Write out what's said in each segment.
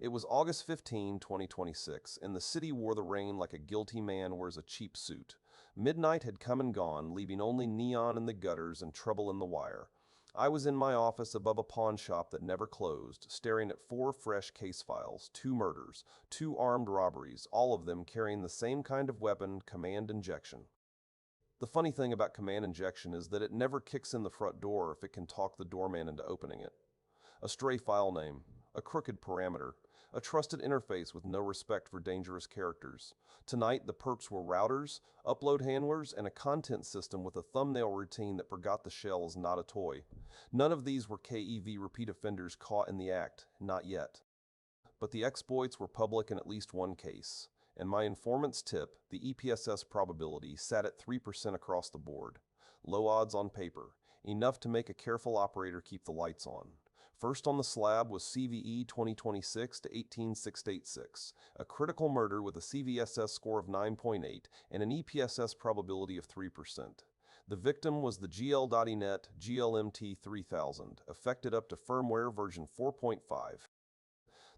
It was August 15, 2026, and the city wore the rain like a guilty man wears a cheap suit. Midnight had come and gone, leaving only neon in the gutters and trouble in the wire. I was in my office above a pawn shop that never closed, staring at 4 fresh case files, 2 murders, 2 armed robberies, all of them carrying the same kind of weapon, command injection. The funny thing about command injection is that it never kicks in the front door if it can talk the doorman into opening it. A stray file name, a crooked parameter, a trusted interface with no respect for dangerous characters. Tonight, the perks were routers, upload handlers, and a content system with a thumbnail routine that forgot the shell is not a toy. None of these were KEV repeat offenders caught in the act, not yet. But the exploits were public in at least one case, and my informant's tip, the EPSS probability, sat at 3% across the board. Low odds on paper, enough to make a careful operator keep the lights on. First on the slab was CVE-2026-18686, a critical murder with a CVSS score of 9.8 and an EPSS probability of 3%. The victim was the GL.net GLMT3000, affected up to firmware version 4.5.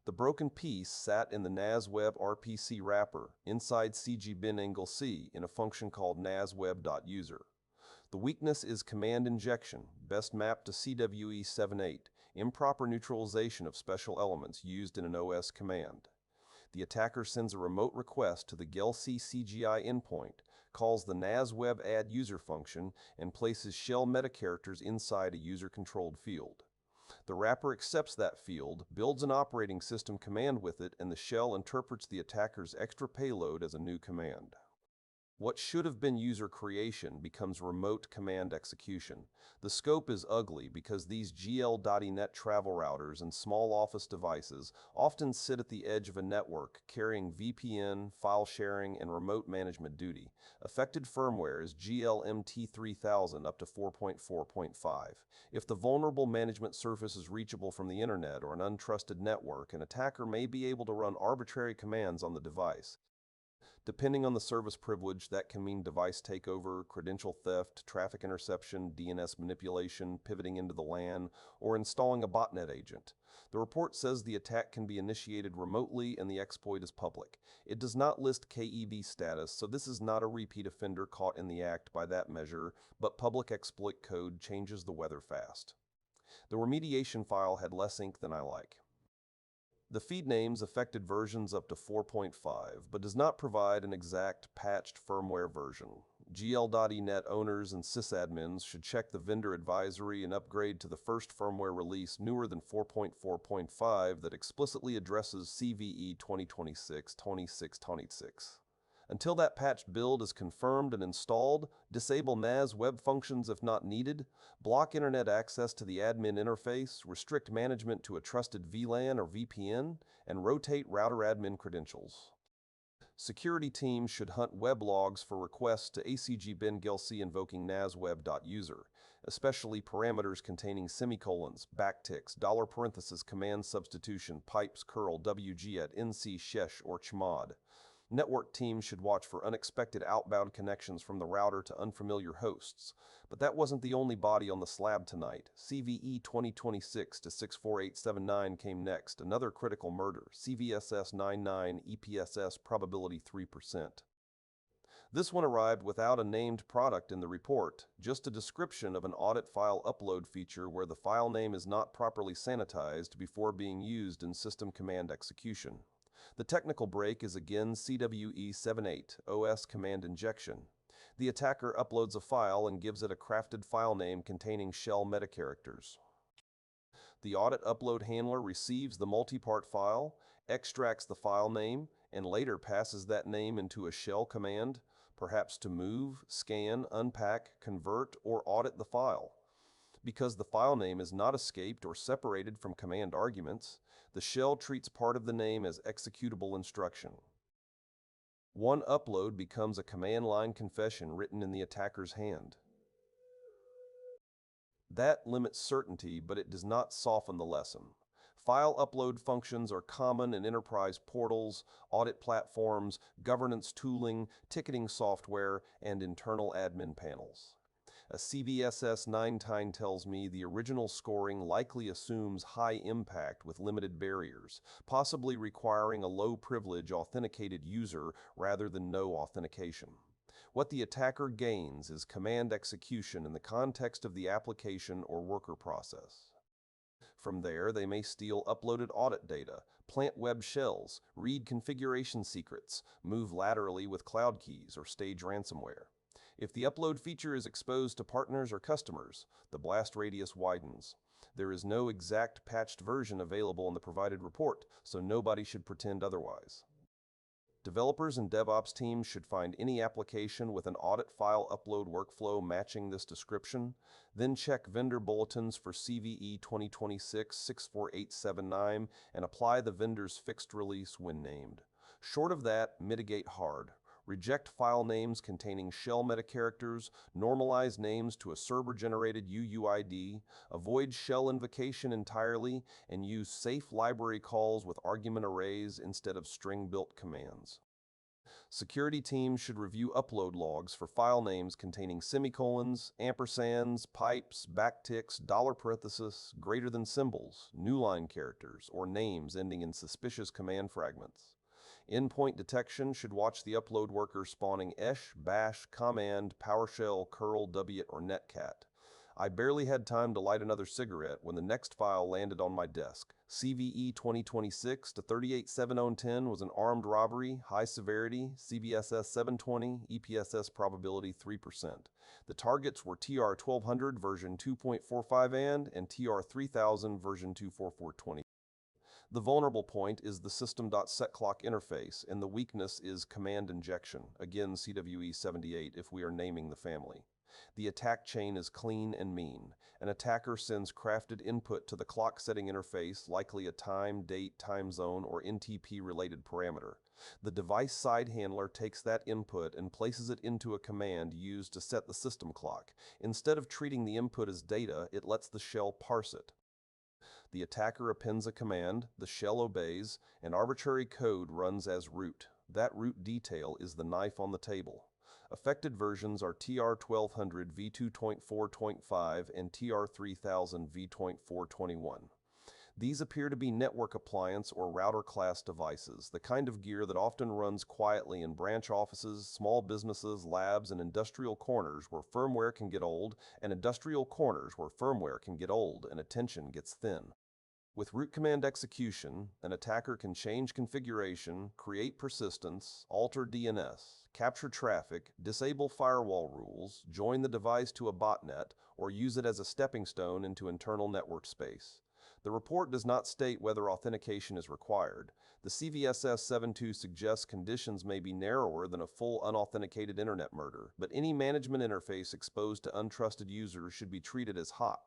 The broken piece sat in the NASWeb RPC wrapper inside CG-bin angle C in a function called nasweb.user. The weakness is command injection, best mapped to CVE-78, improper neutralization of special elements used in an OS command. The attacker sends a remote request to the GLC CGI endpoint, calls the NASWeb add user function, and places shell metacharacters inside a user-controlled field. The wrapper accepts that field, builds an operating system command with it, and the shell interprets the attacker's extra payload as a new command. What should have been user creation becomes remote command execution. The scope is ugly because these GL.net travel routers and small office devices often sit at the edge of a network carrying VPN, file sharing, and remote management duty. Affected firmware is GLMT3000 up to 4.4.5. If the vulnerable management surface is reachable from the internet or an untrusted network, an attacker may be able to run arbitrary commands on the device. Depending on the service privilege, that can mean device takeover, credential theft, traffic interception, DNS manipulation, pivoting into the LAN, or installing a botnet agent. The report says the attack can be initiated remotely and the exploit is public. It does not list KEV status, so this is not a repeat offender caught in the act by that measure, but public exploit code changes the weather fast. The remediation file had less ink than I like. The feed names affected versions up to 4.5, but does not provide an exact patched firmware version. GL.net owners and sysadmins should check the vendor advisory and upgrade to the first firmware release newer than 4.4.5 that explicitly addresses CVE-2026-26-186. Until that patched build is confirmed and installed, disable NAS web functions if not needed, block internet access to the admin interface, restrict management to a trusted VLAN or VPN, and rotate router admin credentials. Security teams should hunt web logs for requests to ACG-bin GLC invoking nasweb.user, especially parameters containing semicolons, backticks, dollar parenthesis, command substitution, pipes, curl, WG at NC, shesh, or chmod. Network teams should watch for unexpected outbound connections from the router to unfamiliar hosts. But that wasn't the only body on the slab tonight. CVE-2026-64879 came next, another critical murder, CVSS-99 EPSS probability 3%. This one arrived without a named product in the report, just a description of an audit file upload feature where the file name is not properly sanitized before being used in system command execution. The technical break is again CVE-78, OS command injection. The attacker uploads a file and gives it a crafted file name containing shell metacharacters. The audit upload handler receives the multi-part file, extracts the file name, and later passes that name into a shell command, perhaps to move, scan, unpack, convert, or audit the file. Because the file name is not escaped or separated from command arguments, the shell treats part of the name as executable instruction. One upload becomes a command line confession written in the attacker's hand. That limits certainty, but it does not soften the lesson. File upload functions are common in enterprise portals, audit platforms, governance tooling, ticketing software, and internal admin panels. A CVSS 9 tells me the original scoring likely assumes high impact with limited barriers, possibly requiring a low privilege authenticated user rather than no authentication. What the attacker gains is command execution in the context of the application or worker process. From there, they may steal uploaded audit data, plant web shells, read configuration secrets, move laterally with cloud keys, or stage ransomware. If the upload feature is exposed to partners or customers, the blast radius widens. There is no exact patched version available in the provided report, so nobody should pretend otherwise. Developers and DevOps teams should find any application with an audit file upload workflow matching this description, then check vendor bulletins for CVE 2026-64879 and apply the vendor's fixed release when named. Short of that, mitigate hard. Reject file names containing shell metacharacters, normalize names to a server-generated UUID, avoid shell invocation entirely, and use safe library calls with argument arrays instead of string-built commands. Security teams should review upload logs for file names containing semicolons, ampersands, pipes, backticks, dollar parenthesis, greater than symbols, new line characters, or names ending in suspicious command fragments. Endpoint detection should watch the upload worker spawning esh, bash, command, PowerShell, curl, wget, or netcat. I barely had time to light another cigarette when the next file landed on my desk. CVE 2026-38710 was an armed robbery, high severity, CVSS 720, EPSS probability 3%. The targets were TR 1200 version 2.45 and TR 3000 version 24420. The vulnerable point is the system.setClock interface, and the weakness is command injection, again CVE-78 if we are naming the family. The attack chain is clean and mean. An attacker sends crafted input to the clock setting interface, likely a time, date, time zone, or NTP-related parameter. The device side handler takes that input and places it into a command used to set the system clock. Instead of treating the input as data, it lets the shell parse it. The attacker appends a command, the shell obeys, and arbitrary code runs as root. That root detail is the knife on the table. Affected versions are TR 1200 v2.4.5 and TR 3000 v.421. These appear to be network appliance or router class devices, the kind of gear that often runs quietly in branch offices, small businesses, labs, and industrial corners where firmware can get old, and attention gets thin. With root command execution, an attacker can change configuration, create persistence, alter DNS, capture traffic, disable firewall rules, join the device to a botnet, or use it as a stepping stone into internal network space. The report does not state whether authentication is required. The CVSS 72 suggests conditions may be narrower than a full unauthenticated internet murder, but any management interface exposed to untrusted users should be treated as hot.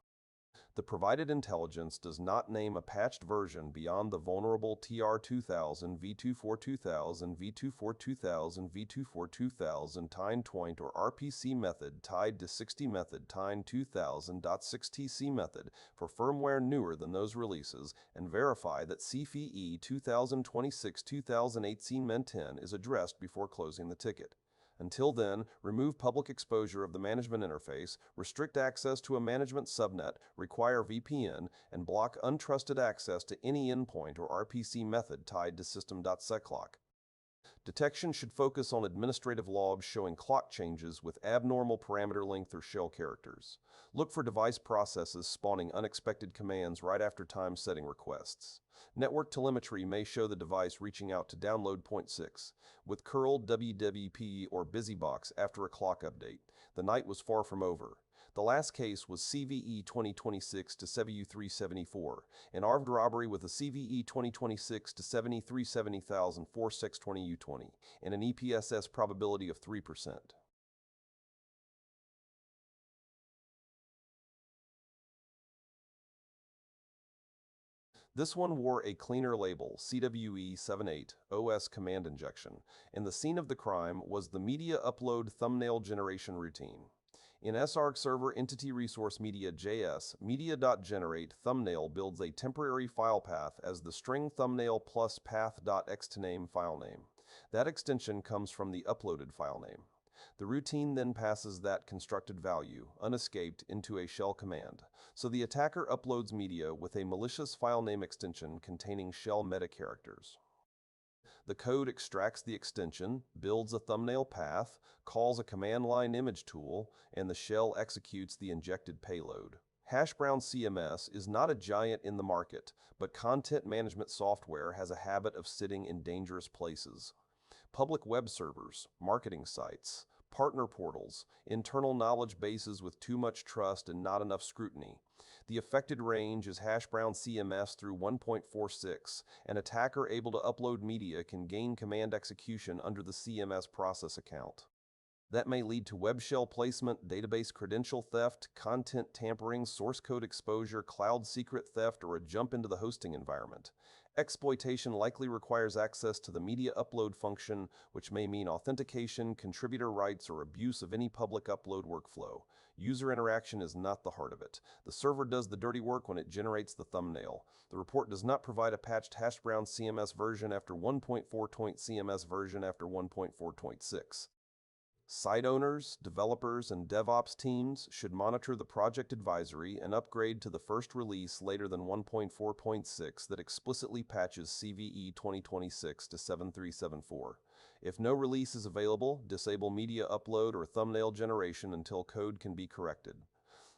The provided intelligence does not name a patched version beyond the vulnerable TR2000, V24200, V24200, V24200 TINE20 or RPC method tied to 60 method TINE2000.6TC method for firmware newer than those releases, and verify that CVE 2026-38710 is addressed before closing the ticket. Until then, remove public exposure of the management interface, restrict access to a management subnet, require VPN, and block untrusted access to any endpoint or RPC method tied to system.setClock. Detection should focus on administrative logs showing clock changes with abnormal parameter length or shell characters. Look for device processes spawning unexpected commands right after time setting requests. Network telemetry may show the device reaching out to download point 6, with curl, WWP, or BusyBox after a clock update. The night was far from over. The last case was CVE 2026-38710, an armed robbery with a CVE 2026-38710 and an EPSS probability of 3%. This one wore a cleaner label, CVE-78 OS command injection, and the scene of the crime was the media upload thumbnail generation routine. In SARG server entity resource media.js, media.generate thumbnail builds a temporary file path as the string thumbnail plus path.xtoname file name. That extension comes from the uploaded file name. The routine then passes that constructed value, unescaped, into a shell command. So the attacker uploads media with a malicious file name extension containing shell meta characters. The code extracts the extension, builds a thumbnail path, calls a command line image tool, and the shell executes the injected payload. HashBrown CMS is not a giant in the market, but content management software has a habit of sitting in dangerous places. Public web servers, marketing sites, partner portals, internal knowledge bases with too much trust and not enough scrutiny. The affected range is HashBrown CMS through 1.46. An attacker able to upload media can gain command execution under the CMS process account. That may lead to web shell placement, database credential theft, content tampering, source code exposure, cloud secret theft, or a jump into the hosting environment. Exploitation likely requires access to the media upload function, which may mean authentication, contributor rights, or abuse of any public upload workflow. User interaction is not the heart of it. The server does the dirty work when it generates the thumbnail. The report does not provide a patched HashBrown CMS version after 1.4. CMS version after 1.4.6. Site owners, developers, and DevOps teams should monitor the project advisory and upgrade to the first release later than 1.4.6 that explicitly patches CVE 2026-7374. If no release is available, disable media upload or thumbnail generation until code can be corrected.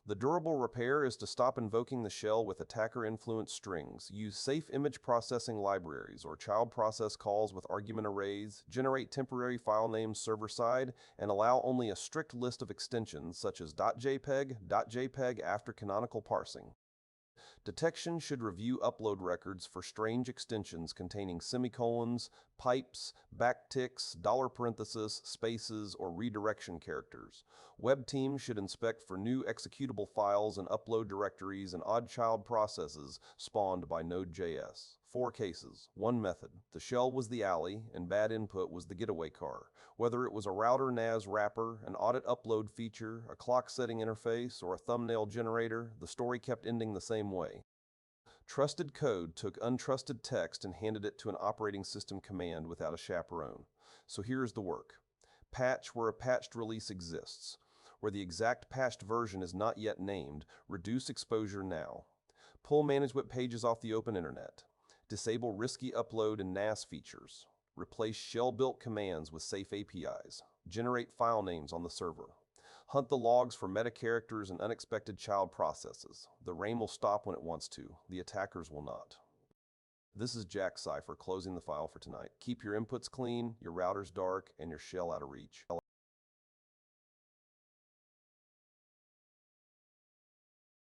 The durable repair is to stop invoking the shell with attacker-influenced strings, use safe image processing libraries or child process calls with argument arrays, generate temporary file names server-side, and allow only a strict list of extensions such as .jpeg after canonical parsing. Detection should review upload records for strange extensions containing semicolons, pipes, backticks, dollar parentheses, spaces, or redirection characters. Web teams should inspect for new executable files and upload directories and odd child processes spawned by Node.js. 4 cases, 1 method. The shell was the alley, and bad input was the getaway car. Whether it was a router NAS wrapper, an audit upload feature, a clock setting interface, or a thumbnail generator, the story kept ending the same way. Trusted code took untrusted text and handed it to an operating system command without a chaperone. So here's the work. Patch where a patched release exists. Where the exact patched version is not yet named, reduce exposure now. Pull management pages off the open internet. Disable risky upload and NAS features. Replace shell-built commands with safe APIs. Generate file names on the server. Hunt the logs for meta characters and unexpected child processes. The rain will stop when it wants to. The attackers will not. This is Jack Cypher closing the file for tonight. Keep your inputs clean, your routers dark, and your shell out of reach.